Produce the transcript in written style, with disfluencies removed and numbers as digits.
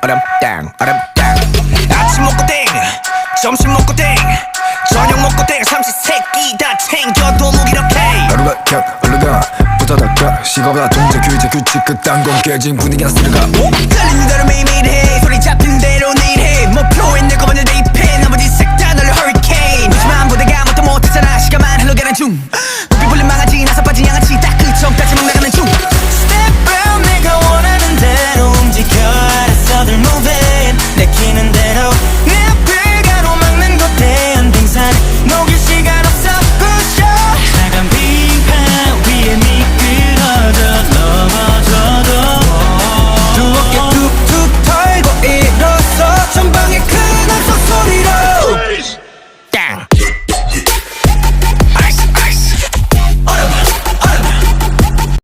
어렴땅 어렴땅. 아침 먹고 땡 점심 먹고 땡 저녁 먹고 땡 삼시세끼 다 챙겨도 무기력해. 하루가 켜 올라가 부다닥가 식어봐 동작 규제 규칙 그딴 건 깨진 분위기나 쓸어가. 들리는 대로 매일매일 해 소리 잡힌 대로 내일 해 목표에 내 거만을 대입해 나머지 색다 너를 허리케인. 하지만 보다가 아무것도 못하잖아 시간만 흘러가는 중 고삐 불린 망아지 나서 빠진 양아치 딱 그 전까지